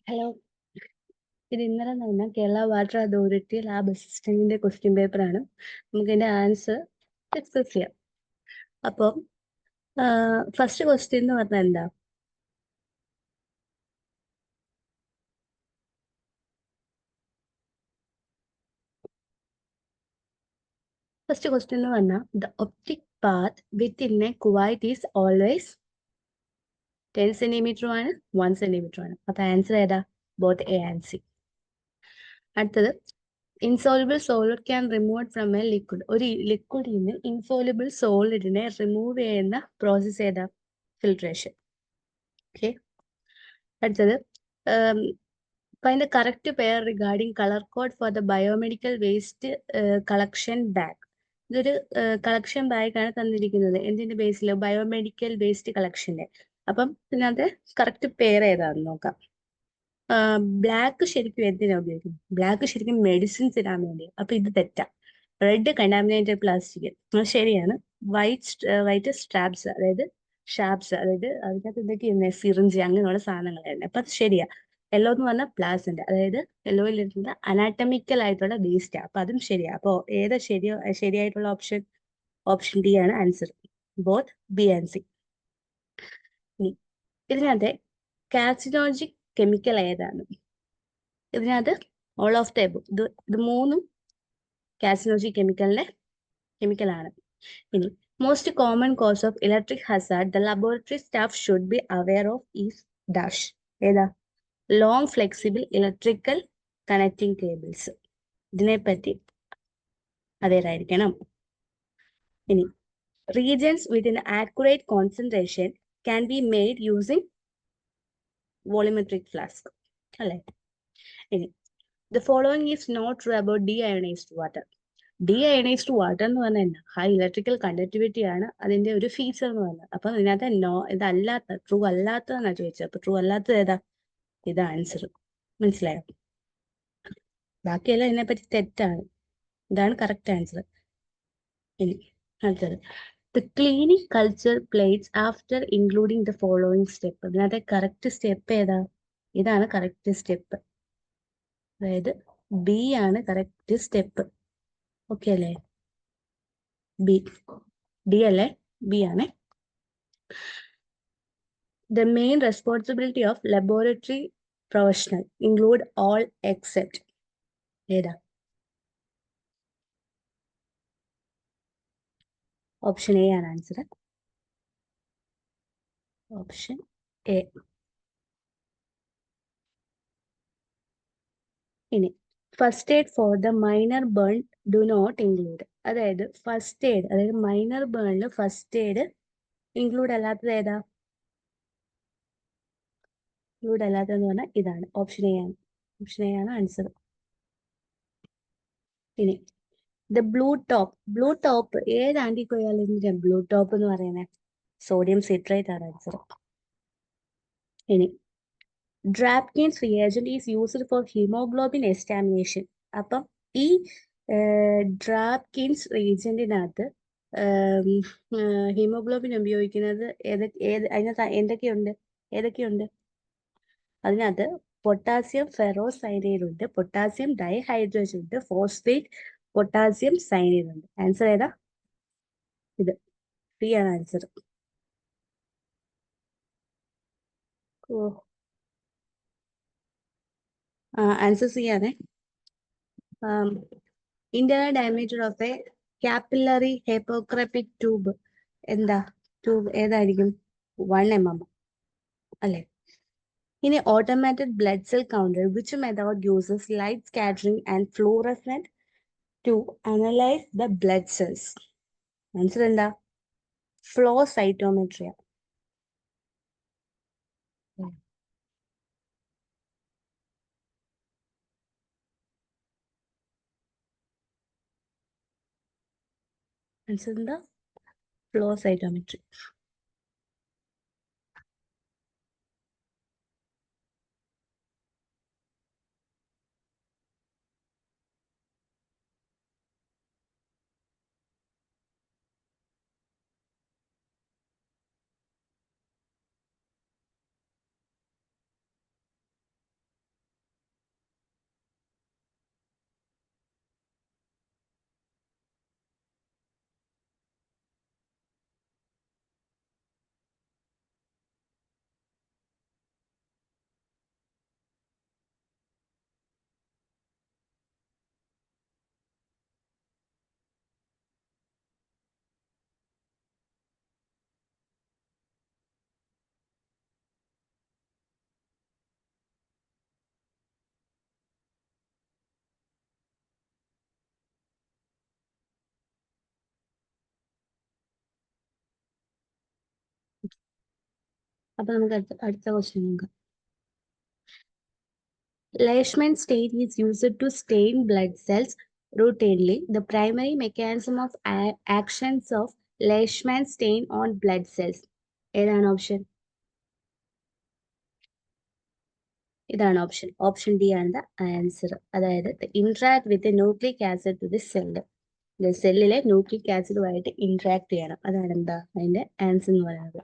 Hello. ഇത് ഇന്നലെ നടന്ന കേരള വാട്ടർ അതോറിറ്റി ലാബ് അസിസ്റ്റന്റിന്റെ ക്വസ്റ്റ്യൻ പേപ്പറാണ്. നമുക്ക് ഇതിന്റെ ആൻസർ ഡിസ്കസ് ചെയ്യാം. അപ്പം ഫസ്റ്റ് ക്വസ്റ്റ്യൻ എന്ന് പറഞ്ഞാൽ എന്താ? ഫസ്റ്റ് ക്വസ്റ്റ്യൻ എന്ന് പറഞ്ഞാൽ the optic path within a cuvette is always 10 centimetre ആണ്, 1 സെന്റിമീറ്റർ ആണ്. അപ്പൊ ആൻസർ ഏതാ? Both A and C. അടുത്തത്, insoluble solid can remove from a liquid. ഒരു ലിക്വിഡിൽ നിന്ന് ഇൻസോൾബിൾ സോളിഡിനെ റിമൂവ് ചെയ്യുന്ന പ്രോസസ് ഏതാ? ഫിൽട്രേഷൻ. ഓക്കെ. അടുത്തത്, find the correct pair regarding color code for the biomedical waste collection bag. ഇതൊരു കളക്ഷൻ ബാഗ് ആണ് തന്നിരിക്കുന്നത്. എന്തിന്റെ ബേസിൽ? Biomedical waste കളക്ഷന്റെ. അപ്പം ഇതിനകത്ത് കറക്റ്റ് പെയർ ഏതാന്ന് നോക്കാം. ബ്ലാക്ക് ശരിക്കും എന്തിനാ ഉപയോഗിക്കുന്നത്? ബ്ലാക്ക് ശരിക്കും മെഡിസിൻസ് ഇടാൻ വേണ്ടി. അപ്പൊ ഇത് തെറ്റാ. റെഡ് കണ്ടാമിനേറ്റഡ് പ്ലാസ്റ്റിക് ശരിയാണ്. വൈറ്റ് സ്ട്രാപ്സ്, അതായത് ഷാപ്സ്, അതായത് അതിനകത്ത് എന്തൊക്കെയാണ്? സിറിഞ്ച് അങ്ങനെയുള്ള സാധനങ്ങളായിരുന്നു. അപ്പൊ അത് ശരിയാ. യെല്ലോ എന്ന് പറഞ്ഞാൽ പ്ലാസന്റ്, അതായത് യെല്ലോയിൽ ഇരുന്ന അനാറ്റമിക്കൽ ആയിട്ടുള്ള വേസ്റ്റ്. അപ്പൊ അതും ശരിയാ. അപ്പോ ഏതാ ശരിയായിട്ടുള്ള ഓപ്ഷൻ? ഓപ്ഷൻ ഡി ആണ് answer. Both B and C. ഇനി ഇതിനകത്ത് കാർസിനോജിക് കെമിക്കൽ ഏതാണ്? ഇതിനകത്ത് ഓൾ ഓഫ് ദ എബോവ്. ഇത് മൂന്നും കാർസിനോജിക് കെമിക്കലാണ്. ഇനി most common cause of electric hazard the laboratory staff should be aware of is dash. ഏതാ? Long flexible electrical connecting cables. ഇതിനെപ്പറ്റി അതേതായിരിക്കണം. ഇനി reagents with an accurate concentration can be made using volumetric flask. അല്ലേ? ഇനി the following is not true about deionized water. Deionized water എന്ന് പറഞ്ഞാൽ എന്താ? High electrical conductivity ആണ് അതിന്റെ ഒരു ഫീച്ചർ എന്ന് പറഞ്ഞത്. അപ്പൊ ഇതിനകത്ത് ഇതല്ലാത്ത ട്രൂ അല്ലാത്തതെന്നാ ചോദിച്ചത്. അപ്പൊ ട്രൂ അല്ലാത്തത് ഏതാ? ഇത് ആൻസർ. മനസ്സിലായോ? ബാക്കിയെല്ലാം ഇതിനെപ്പറ്റി തെറ്റാണ്. ഇതാണ് കറക്റ്റ് ആൻസർ. ഇനി അടുത്തത്, the cleaning culture plates after including the following step. അതിനകത്തെ കറക്റ്റ് സ്റ്റെപ്പ് ഏതാ? ഇതാണ് കറക്റ്റ് സ്റ്റെപ്പ്. അതായത് ബി ആണ് കറക്റ്റ് സ്റ്റെപ്പ്. ഓക്കെ അല്ലേ? ബി. ഡി അല്ലേ? ബി ആണ്. The main responsibility of laboratory professional include all except. ഏതാ? ഓപ്ഷൻ എ ആണ് ആൻസർ. Option A. ഇനി first aid for the minor burn do not include. അതായത് first aid, അതായത് minor ബേണിൽ first aid include അല്ലാത്തത് ഏതാ? ഇൻക്ലൂഡ് അല്ലാത്തതെന്ന് പറഞ്ഞാൽ ഇതാണ്. ഓപ്ഷൻ എ ആണ്. ഓപ്ഷൻ എ ആണ് ആൻസർ. ഇനി ദ ബ്ലൂ ടോപ്പ് ഏത് ആന്റിബയോളിന്റെ ബ്ലൂ ടോപ്പ് എന്ന് പറയുന്നത്? സോഡിയം സിട്രേറ്റ് ആണ് ആൻസർ. ഇനി Drabkin's reagent is used for haemoglobin estimation. അപ്പം ഈ ഡ്രാപ്കിൻസ് റിയേജന്റിനകത്ത് ഹീമോഗ്ലോബിൻ ഉപയോഗിക്കുന്നത് അതിനകത്ത് ഏതൊക്കെയുണ്ട്? അതിനകത്ത് പൊട്ടാസ്യം ഫെറോസൈനൈഡ് ഉണ്ട്, പൊട്ടാസ്യം ഡൈഹൈഡ്രേറ്റ് ഉണ്ട്, ഫോസ്ഫേറ്റ് പൊട്ടാസ്യം സൈനൈഡ് ഉണ്ട്. ആൻസർ ഏതാ? ഇത് സി ആണ് ആൻസർ. ആൻസർ സി ആണ്. Internal diameter of a capillary ഹെപ്പോക്രപ്പിക് ട്യൂബ് എന്താ? ട്യൂബ് ഏതായിരിക്കും? 1 mm അല്ലെ? ഇനി automated blood cell counter which method uses light scattering and fluorescent to analyse the blood cells? Answer എന്താ? ഫ്ലോ സൈറ്റോമെട്രിയ. ആൻസർ എന്താ? Flow cytometry. അപ്പൊ നമുക്ക് അടുത്ത ക്വസ്റ്റ്യൻ നോക്കാം. Leishman stain is used to stain blood cells routinely. The primary mechanism of actions of Leishman stain on blood cells. ഏതാണ് option? ഇതാണ് option. Option D ആണ് ദ ആൻസർ. അതായത് interact with nucleic acid to the cell. സെല്ലിലെ nucleic ആസിഡുമായിട്ട് interact ചെയ്യണം. അതാണ് എന്താ അതിന്റെ ആൻസർ എന്ന് പറയുന്നത്.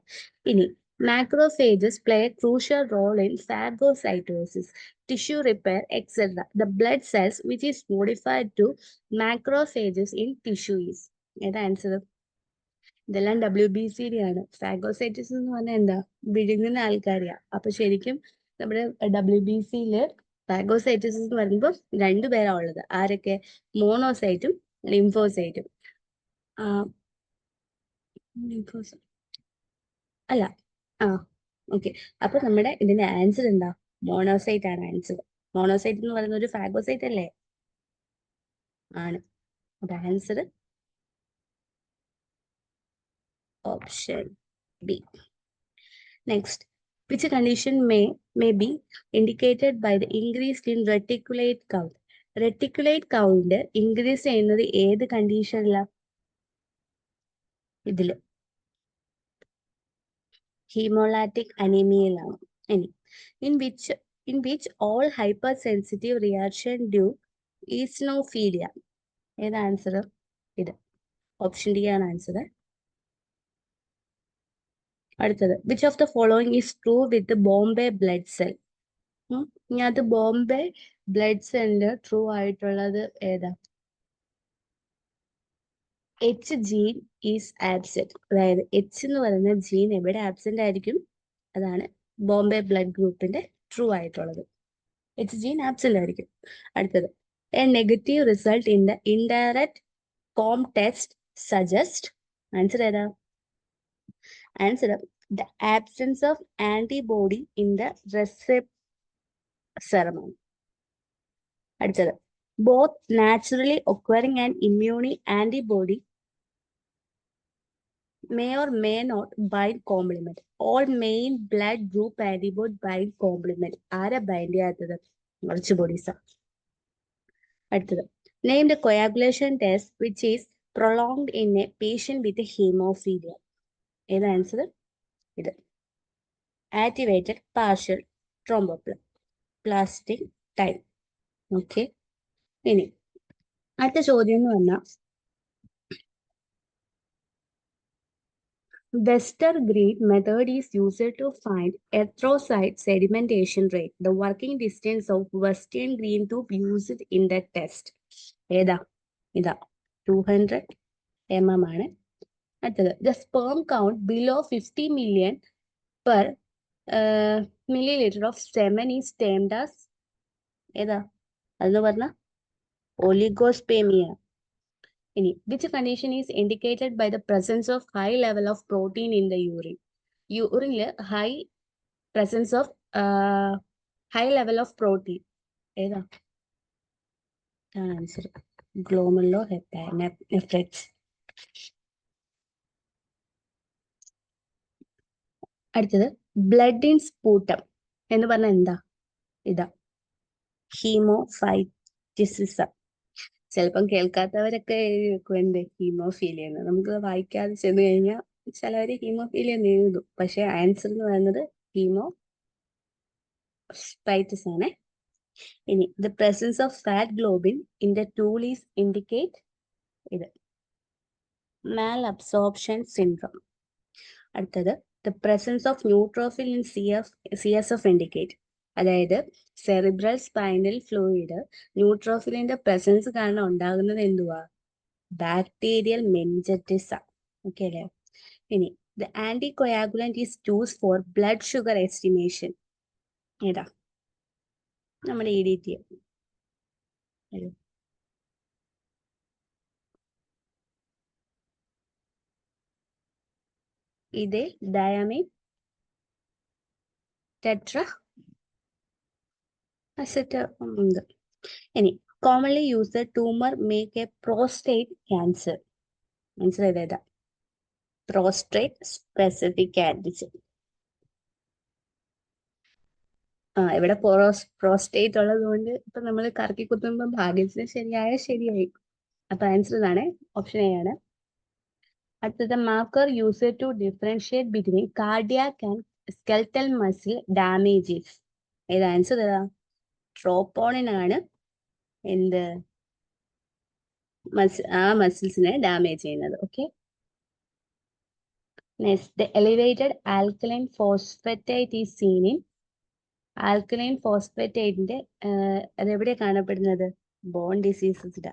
ഇനി macrophages play a crucial role in phagocytosis, tissue repair, etc. The blood cells which is modified to macrophages in tissue is. ഏതാ ആൻസർ? ഇതെല്ലാം WBCD ആണ്. ഫാഗോസൈറ്റിസ് എന്ന് പറഞ്ഞാൽ എന്താ? വിഴുങ്ങുന്ന ആൾക്കാരെയാ. അപ്പൊ ശരിക്കും നമ്മുടെ WBCയില് ഫാഗോസൈറ്റിസ് എന്ന് പറയുമ്പോൾ 2 പേരാ ഉള്ളത്. ആരൊക്കെ? മോണോസൈറ്റും ലിംഫോസൈറ്റും. അല്ല, ഓക്കെ. അപ്പൊ നമ്മുടെ ഇതിന്റെ ആൻസർ എന്താ? മോണോസൈറ്റ് ആണ് ആൻസർ. മോണോസൈറ്റ് എന്ന് പറയുന്ന ഒരു ഫാഗോസൈറ്റ് അല്ലേ? ആണ്. അപ്പൊ answer option B. Next, which condition may be indicated by the increase in reticulate count? Reticulate count increase ചെയ്യുന്നത് ഏത് കണ്ടീഷനിലാ? ഇതില് ഹീമോലാറ്റിക് അനീമിയയിലാണ്. ഇനി in which all hypersensitive reaction due eosinophilia. ഏത് ആൻസർ? ഇത് ഓപ്ഷൻ ഡി ആണ് ആൻസർ. അടുത്തത്, which of the following is true with Bombay blood cell? ഇനി അത് ബോംബെ ബ്ലഡ് സെല്ലില് ട്രൂ ആയിട്ടുള്ളത് ഏതാ? H gene is absent. അതായത് എച്ച് എന്ന് പറയുന്ന ജീൻ എവിടെ ആബ്സെന്റ് ആയിരിക്കും? അതാണ് ബോംബെ ബ്ലഡ് ഗ്രൂപ്പിന്റെ ട്രൂ ആയിട്ടുള്ളത്. എച്ച് ജീൻ ആബ്സെന്റ് ആയിരിക്കും. അടുത്തത്, a negative result in the indirect Coombs test suggest. Answer ഏതാ? Answer the absence of antibody in the സെറമൺ. അടുത്തത്, both naturally occurring and immune antibody may or may not bind complement. All main blood group antibody bind complement. ആരാ bind ചെയ്യാത്തത്? കുറച്ച് ബോഡീസാ. അടുത്തത്, name the coagulation test which is prolonged in a patient with hemophilia. ഏത് answer? ഇത് activated partial ത്രോംബോപ്ലാസ്റ്റിക് time. Okay. ഇനി അടുത്ത ചോദ്യം എന്ന് പറഞ്ഞാൽ, Westergren method is used to find erythrocyte sedimentation rate. The working distance of Westergren tube used in the test. ഏതാ? ഇതാ 200 mm ആണ്. അടുത്തത്, the sperm count below 50 million per milliliter of semen is termed as. ഏതാ? അതെന്ന് പറഞ്ഞ oligospermia. ഇനി, which condition is indicated by the presence of high level of protein in the urine? യൂറിനില് high presence of high level of protein. ഏതാ? Answer glomerulonephritis. അടുത്തത്, blood in sputum എന്ന് പറഞ്ഞാൽ എന്താ? ഇതാ ഹീമോഫൈറ്റിസിസം. ചിലപ്പം കേൾക്കാത്തവരൊക്കെ എഴുതി വെക്കും എന്ത് ഹീമോഫീലിയ എന്ന്. നമുക്ക് വായിക്കാതെ ചെന്ന് കഴിഞ്ഞാൽ ചിലവര് ഹീമോഫീലിയ എന്ന് എഴുതും. പക്ഷെ ആൻസർ എന്ന് പറയുന്നത് ഹീമോഫൈറ്റിസ് ആണ്. ഇനി, the presence of fat globin in the stool is indicate. ഇത് മാൽ അബ്സോർപ്ഷൻ സിൻഡ്രോം. അടുത്തത്, the presence of neutrophil in CSF indicate. അതായത് സെറിബ്രൽ സ്പൈനൽ ഫ്ലൂയിഡ് ന്യൂട്രോഫിലിന്റെ പ്രസൻസ് കാരണം ഉണ്ടാകുന്നത് എന്തുവാ? Bacterial meningitis. ഓക്കെ അല്ലേ? ഇനി, the anticoagulant is used for blood sugar estimation. ഏതാ? നമ്മുടെ EDT. ഇത് ഡയാമിൻ ടെട്ര അസെറ്റമുണ്ട്. ഇനി, commonly used tumour make a prostate cancer. Answer ഏതാ? Prostate specific antigen. ഇവിടെ പ്രോസ്റ്റേറ്റ് ഉള്ളത് കൊണ്ട് ഇപ്പൊ നമ്മൾ കറക്കി കുത്തുമ്പോൾ ഭാഗ്യത്തിന് ശരിയായി. അപ്പൊ ആൻസർ ഇതാണ്, ഓപ്ഷൻ എ ആണ്. അടുത്തത് marker use to differentiate between cardiac and skeletal muscle damages. ഏത് ആൻസർ ഏതാ? ട്രോപ്പോണിൻ ആണ് എന്ത് മസിൽസിനെ ഡാമേജ് ചെയ്യുന്നത്. Okay, next the elevated alkaline phosphatase is seen in. Alkaline ഫോസ്ഫറ്റേറ്റിന്റെ അതെവിടെ കാണപ്പെടുന്നത്? ബോൺ ഡിസീസസിന്റെ.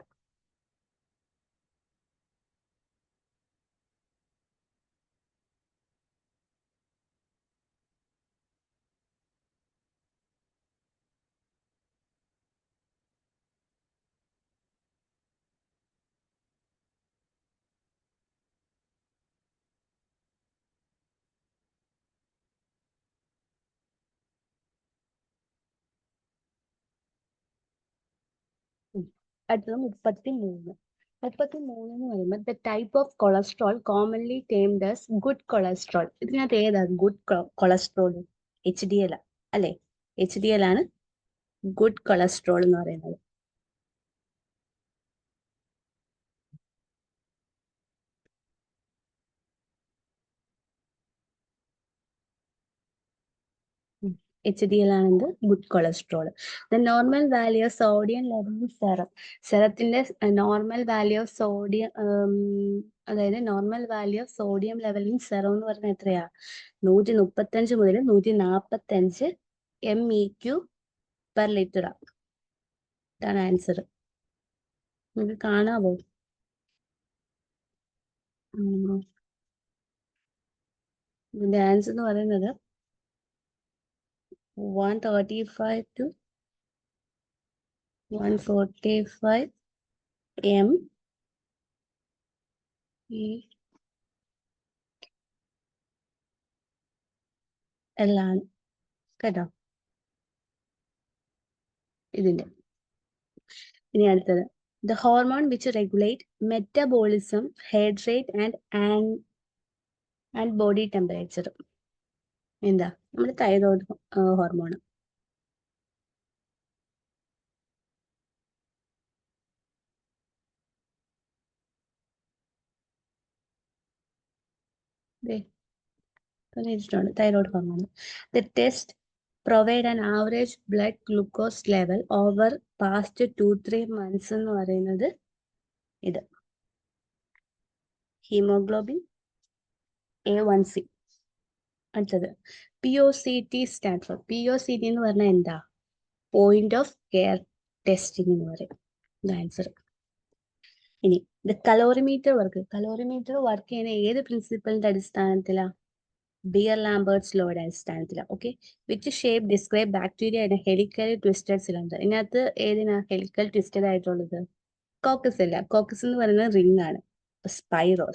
അടുത്തത് 33. 33 എന്ന് പറയുമ്പോൾ the type of cholesterol commonly termed as good cholesterol. ഇതിനകത്ത് ഏതാ ഗുഡ് കൊളസ്ട്രോൾ? HDL അല്ലെ? HDL ആണ് ഗുഡ് കൊളസ്ട്രോൾ എന്ന് പറയുന്നത്. HDL ആണ് എന്ത്? Good cholesterol. The normal value of sodium level in serum. സെറത്തിന്റെ നോർമൽ വാല്യൂ ഓഫ് സോഡിയം, അതായത് normal value of sodium level in serum എന്ന് പറഞ്ഞാൽ എത്രയാ? 135 മുതൽ 145 MEQ/ലിറ്റർ. ഇതാണ് ആൻസർ. നിങ്ങൾക്ക് കാണാവോ? ഇതിന്റെ ആൻസർ എന്ന് പറയുന്നത് 135 to 145 MEL ആണ് കേട്ടോ ഇതിന്റെ. ഇനി അടുത്തത് the hormone which regulate metabolism, head rate and body temperature. എന്താ? നമ്മുടെ thyroid hormone. Thyroid hormone. The test provide an average blood glucose level over past 2-3 months എന്ന് പറയുന്നത് ഇത് ഹീമോഗ്ലോബിൻ A1C. അടുത്തത് POCT സ്റ്റാൻഡ് ഫോർ. POCT എന്ന് പറഞ്ഞാൽ എന്താ? Point of care testing എന്ന് പറയും. ആൻസർ. ഇനി ഇത് കലോറിമീറ്റർ വർക്ക് ചെയ്യുന്ന ഏത് പ്രിൻസിപ്പലിന്റെ അടിസ്ഥാനത്തിലാണ്? ബിയർ ലാംബേർട്സ് ലോയുടെ അടിസ്ഥാനത്തിലാണ്. Okay, which shape describe bacteria in helically twisted cylinder. ഇതിനകത്ത് ഏതിനാ ഹെലിക്കൽ ട്വിസ്റ്റഡ് ആയിട്ടുള്ളത്? കോക്കസ് അല്ല. കോക്കസ് എന്ന് പറയുന്നത് റിംഗ് ആണ്. സ്പൈറോ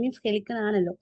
മീൻസ് ഹെലിക്കൽ ആണല്ലോ.